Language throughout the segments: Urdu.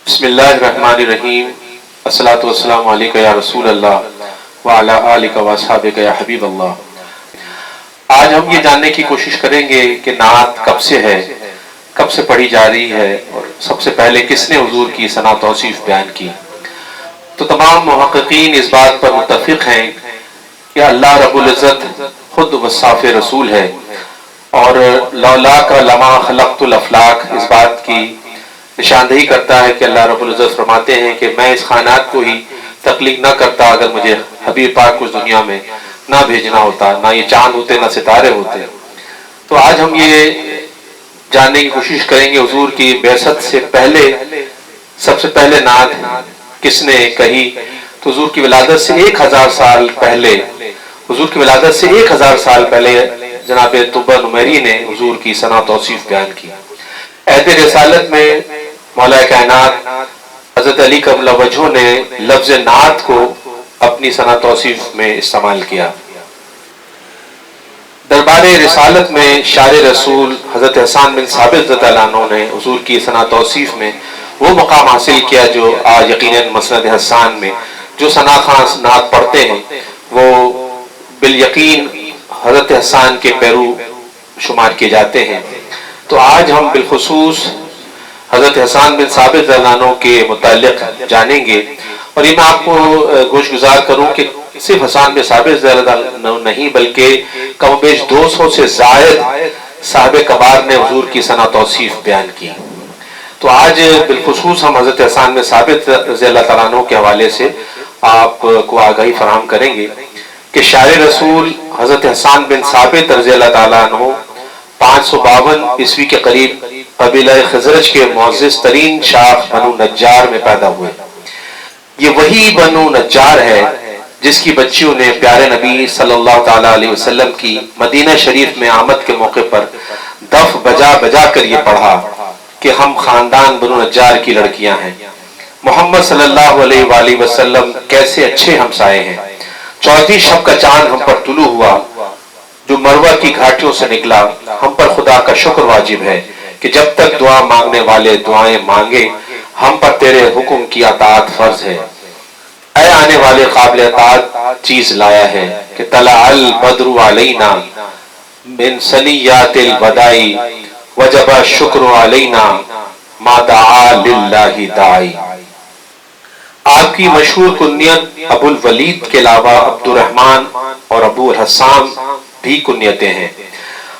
بسم اللہ الرحمن الرحیم الصلاۃ والسلام علیکہ یا رسول اللہ وعلی آلک واصحابک یا حبیب اللہ۔ آج ہم یہ جاننے کی کوشش کریں گے کہ نعت کب سے ہے، کب سے پڑھی جا رہی ہے، اور سب سے پہلے کس نے حضور کی ثنا توصیف بیان کی۔ تو تمام محققین اس بات پر متفق ہیں کہ اللہ رب العزت خود وصاف رسول ہے، اور لولاک لما خلقت الافلاک اس بات کی نشاندہی کرتا ہے کہ اللہ رب العزت فرماتے ہیں کہ میں اس کائنات کو ہی تخلیق نہ کرتا اگر مجھے حبیب پاک کو اس دنیا میں نہ بھیجنا ہوتا، نہ یہ چاند ہوتے نہ ستارے ہوتے۔ تو آج ہم یہ جاننے کی کوشش کریں گے حضور کی بعثت سے پہلے سب سے پہلے نعت کس نے کہی۔ تو حضور کی ولادت سے 1000 سال پہلے، حضور کی ولادت سے 1000 سال پہلے جناب طب نمیری نے حضور کی ثنا توصیف بیان کی۔ عہد رسالت میں مولا کائنات حضرت علی کرم اللہ وجہہ نے لفظ نعت کو اپنی ثنا توصیف میں استعمال کیا۔ دربار رسالت میں شار رسول حضرت حسان بن ثابت رضی اللہ عنہ نے حضور کی ثنا توصیف میں وہ مقام حاصل کیا جو آج یقیناً مسند حسان میں جو ثنا خواں نعت پڑھتے ہیں وہ بالیقین حضرت حسان کے پیرو شمار کیے جاتے ہیں۔ تو آج ہم بالخصوص حضرت حسان بن ثابت رضی اللہ عنہ کے متعلق جانیں گے، اور یہ میں آپ کو گوش گزار کروں کہ صرف حسان بن ثابت رضی اللہ عنہ نہیں بلکہ کم و بیش 200 سے زائد صحابہ کبار نے حضور کی ثنا توصیف بیان کی۔ تو آج بالخصوص ہم حضرت حسان بن ثابت رضی اللہ تعالیٰ عنہ کے حوالے سے آپ کو آگاہی فراہم کریں گے کہ شار رسول حضرت حسان بن ثابت رضی اللہ تعالیٰ عنہ 552 عیسوی کے قریب قبیلہ خزرج کے معزز ترین شاخ بنو نجار میں پیدا ہوئے۔ یہ وہی بنو نجار ہے جس کی بچیوں نے پیارے نبی صلی اللہ تعالیٰ علیہ وسلم کی مدینہ شریف میں آمد کے موقع پر دف بجا بجا کر یہ پڑھا کہ ہم خاندان بنو نجار کی لڑکیاں ہیں، محمد صلی اللہ علیہ وآلہ وسلم کیسے اچھے ہمسائے ہیں، چوتھی شب کا چاند ہم پر طلوع ہوا جو مروہ کی گھاٹیوں سے نکلا، ہم پر خدا کا شکر واجب ہے کہ جب تک دعا مانگنے والے دعائیں مانگے ہم پر تیرے حکم کی اطاعت فرض ہے۔ اے آنے والے قابل اطاعت چیز لایا ہے کہ طلع البدر علینا من ثنیات الوداع وجب الشکر علینا ما دعا للہ داعی۔ آپ کی مشہور کنیت ابو الولید کے علاوہ عبد الرحمن اور ابو الحسام بھی کنیتیں ہیں۔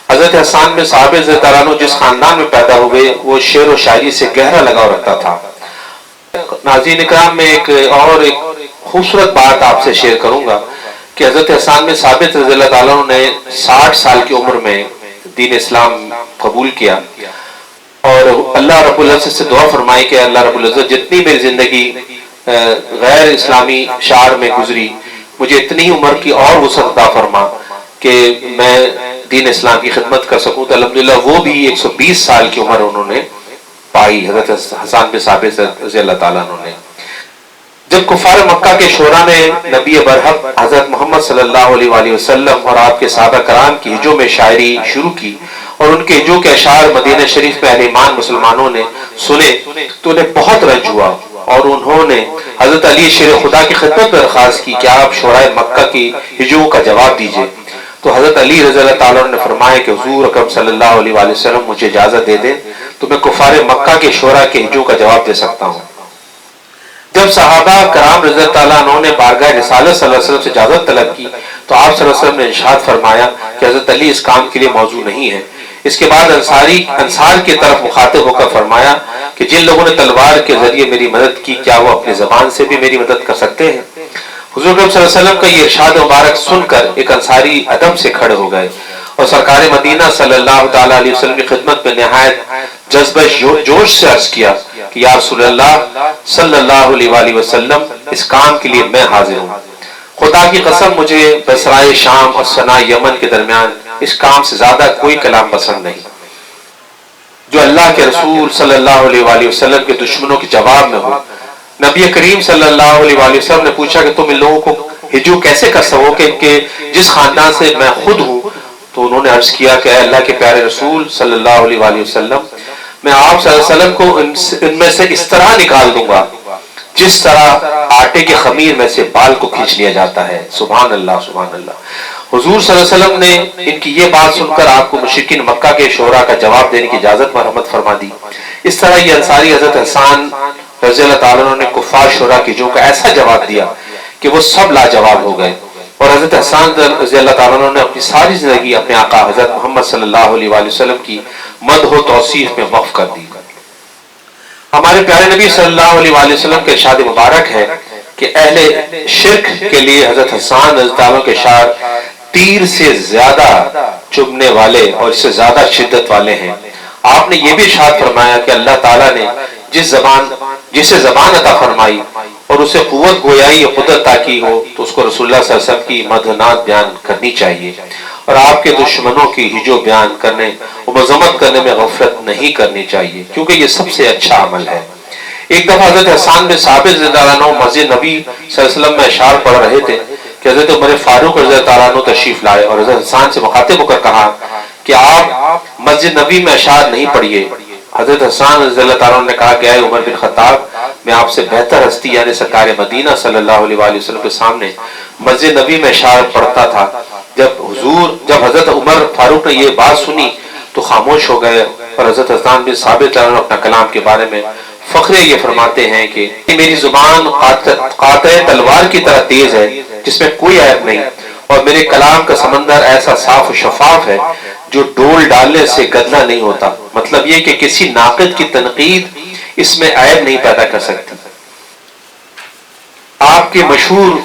حضرت حسان بن ثابت رضی اللہ عنہ جس خاندان میں پیدا ہوئے وہ شعر و شاعری سے گہرا لگاؤ رکھتا تھا۔ ناظرین اکرام میں ایک خوبصورت بات آپ سے شیئر کروں گا کہ حضرت حسان بن ثابت رضی اللہ عنہ نے 60 سال کی عمر میں دین اسلام قبول کیا، اور اللہ رب العزت سے دعا فرمائی کہ اللہ رب العزت جتنی میری زندگی غیر اسلامی شعر میں گزری مجھے اتنی عمر کی اور وسعت عطا فرما کہ میں دین اسلام کی خدمت کر سکوں۔ تو الحمدللہ وہ بھی 120 سال کی عمر انہوں نے پائی حضرت حسان بن ثابت رضی اللہ تعالیٰ عنہ نے۔ جب کفار مکہ کے شعراء نے نبی برحق حضرت محمد صلی اللہ علیہ وآلہ وسلم اور آپ کے صحابہ کرام کی ہجوں میں شاعری شروع کی اور ان کے ہجوں کے اشعار مدینہ شریف میں اہل ایمان مسلمانوں نے سنے تو انہیں بہت رنج ہوا، اور انہوں نے حضرت علی شیر خدا کی خدمت میں درخواست کی کہ آپ شعراء مکہ کی ہجوں کا جواب دیجئے۔ تو حضرت علی رضی اللہ تعالیٰ عنہ نے فرمایا کہ حضور اکرم صلی اللہ علیہ وآلہ وسلم مجھے اجازت دے دیں تو میں کفار مکہ کے شعراء کے ہجوں کا جواب دے سکتا ہوں۔ جب صحابہ کرام رضی اللہ تعالیٰ عنہ نے بارگاہ رسالت صلی اللہ علیہ وسلم سے اجازت طلب کی تو آپ صلی اللہ علیہ وسلم نے ارشاد فرمایا کہ حضرت علی اس کام کے لیے موضوع نہیں ہے۔ اس کے بعد انصار کی طرف مخاطب ہو کر فرمایا کہ جن لوگوں نے تلوار کے ذریعے میری مدد کی کیا وہ اپنی زبان سے بھی میری مدد کر سکتے ہیں؟ حضور صلی اللہ علیہ وسلم کا یہ ارشاد مبارک سن کر ایک انصاری ادب سے کھڑے ہو گئے اور سرکار مدینہ صلی اللہ تعالیٰ علیہ وسلم کی خدمت میں نہایت جذبہ جوش سے عرض کیا کہ یا رسول اللہ صلی اللہ علیہ وآلہ وسلم اس کام کے لیے میں حاضر ہوں۔ خدا کی قسم مجھے بصرائے شام اور صنع یمن کے درمیان اس کام سے زیادہ کوئی کلام پسند نہیں جو اللہ کے رسول صلی اللہ علیہ وآلہ وسلم کے دشمنوں کے جواب میں ہو۔ نبی کریم صلی اللہ علیہ وآلہ وسلم نے پوچھا کہ تم ان لوگوں کو ہجو کیسے کر سکو کہ جس خاندان سے میں خود ہوں؟ تو انہوں نے عرض کیا کہ اے اللہ کے پیارے رسول صلی اللہ علیہ وآلہ وسلم میں آپ صلی اللہ علیہ وسلم کو ان میں سے اس طرح نکال دوں گا جس طرح آٹے کے خمیر میں سے بال کو کھینچ لیا جاتا ہے۔ سبحان اللہ سبحان اللہ۔ حضور صلی اللہ علیہ وسلم نے ان کی یہ بات سن کر آپ کو مشرکین مکہ کے شعراء کا جواب دینے کی اجازت مرحمت فرما دی۔ اس طرح یہ انصاری حضرت حسان رضی اللہ تعالیٰ عنہ نے کفار شعراء کی جو کا ایسا جواب دیا کہ وہ سب لاجواب ہو گئے، اور حضرت حسان رضی اللہ تعالیٰ عنہ نے اپنی ساری زندگی اپنے آقا حضرت محمد صلی اللہ علیہ وآلہ وسلم کی مدح و توصیف میں وقف کر دی۔ ہمارے پیارے نبی صلی اللہ علیہ وآلہ وسلم کے ارشاد مبارک ہے کہ اہل شرک کے لیے حضرت حسان رضی اللہ عنہ کے اشعار تیر سے زیادہ چبھنے والے اور اس سے زیادہ شدت والے ہیں۔ آپ نے یہ بھی ارشاد فرمایا کہ اللہ تعالیٰ نے جسے زبان عطا فرمائی اور اسے قوت گویائی اور قدرت عطا کی ہو تو اس کو رسول اللہ صلی اللہ علیہ وسلم کی مدحنات بیان کرنی چاہیے، اور آپ کے دشمنوں کی ہجو بیان کرنے اور مذمت کرنے میں غفلت نہیں کرنی چاہیے، کیونکہ یہ سب سے اچھا عمل ہے۔ ایک دفعہ حضرت حسان بن ثابت رضی اللہ عنہ مسجد نبی صلی اللہ علیہ وسلم میں اشعار پڑھ رہے تھے کہ حضرت عمر فاروق رضی اللہ عنہ تشریف لائے اور حضرت حسان سے مخاطب ہو کر کہا کہ آپ مسجد نبی میں اشعار نہیں پڑھیے۔ حضرت حسان رضی اللہ تعالیٰ عنہ نے کہا کہ اے عمر بن خطاب، میں آپ سے بہتر ہستی یعنی سرکار مدینہ صلی اللہ علیہ وآلہ وسلم کے سامنے مسجد نبی میں اشعار پڑھتا تھا۔ جب حضرت عمر فاروق نے یہ بات سنی تو خاموش ہو گئے، اور حضرت حسان بن ثابت اپنا کلام کے بارے میں فخر یہ فرماتے ہیں کہ میری زبان قاطع تلوار کی طرح تیز ہے جس میں کوئی عیب نہیں، اور میرے کلام کا سمندر ایسا صاف و شفاف ہے جو ڈول ڈالنے سے گدلا نہیں ہوتا۔ مطلب یہ کہ کسی ناقد کی تنقید اس میں عیب نہیں پیدا کر سکتی۔ آپ کے مشہور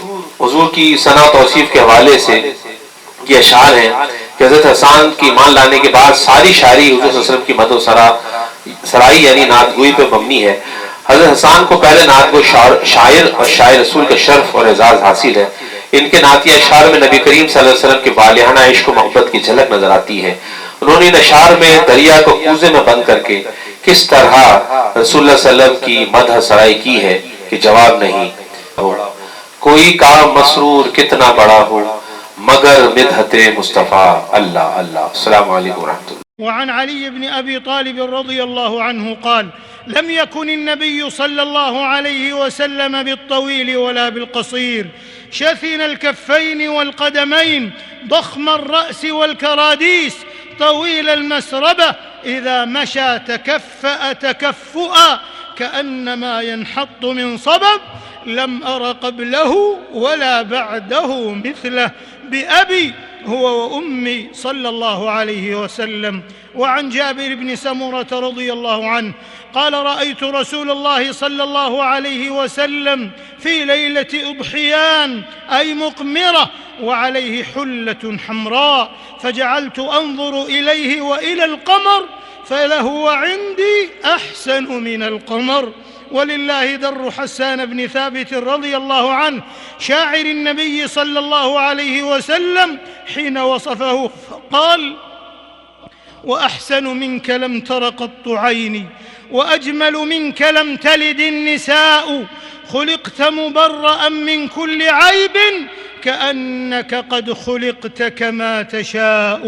حضور کی ثنا و توصیف کے حوالے سے یہ اشعار ہیں کہ حضرت حسان کی ایمان لانے کے بعد ساری شاعری حضور صلی اللہ علیہ وسلم کی مدح و سرائی یعنی نعت گوئی پہ مبنی ہے۔ حضرت حسان کو پہلے نعت گو شاعر اور شاعر رسول کا شرف اور اعزاز حاصل ہے۔ ان کے نعتیہ اشعار میں نبی کریم صلی اللہ علیہ وسلم کے والہانہ عشق و محبت کی جھلک نظر آتی ہے۔ انہوں نے ان اشعار میں دریا کو کوزے میں بند کر کے کس طرح رسول اللہ صلی اللہ علیہ وسلم کی مدح سرائی کی ہے کہ جواب نہیں ہو۔ کوئی کام مسرور کتنا بڑا ہو مگر مدحت مصطفیٰ اللہ اللہ۔ السلام علیکم ورحمۃ اللہ۔ وعن علي بن أبي طالب رضي الله عنه قال: لم يكن النبي صلى الله عليه وسلم بالطويل ولا بالقصير، شثن الكفين والقدمين، ضخم الرأس والكراديس، طويل المسربة، إذا مشى تكفأ تكفؤا كأنما ينحط من صبب، لم أر قبله ولا بعده مثله، بأبي هو وأمي صلى الله عليه وسلم. وعن جابر بن سمرة رضي الله عنه قال: رأيت رسول الله صلى الله عليه وسلم في ليلة أضحيان أي مقمرة وعليه حلة حمراء، فجعلت أنظر إليه وإلى القمر فلهو عندي أحسن من القمر. ولله در حسان بن ثابت رضي الله عنه شاعر النبي صلى الله عليه وسلم حين وصفه فقال: وأحسن منك لم تر قط عيني، وأجمل منك لم تلد النساء، خلقت مبرأ من كل عيب كأنك قد خلقت كما تشاء.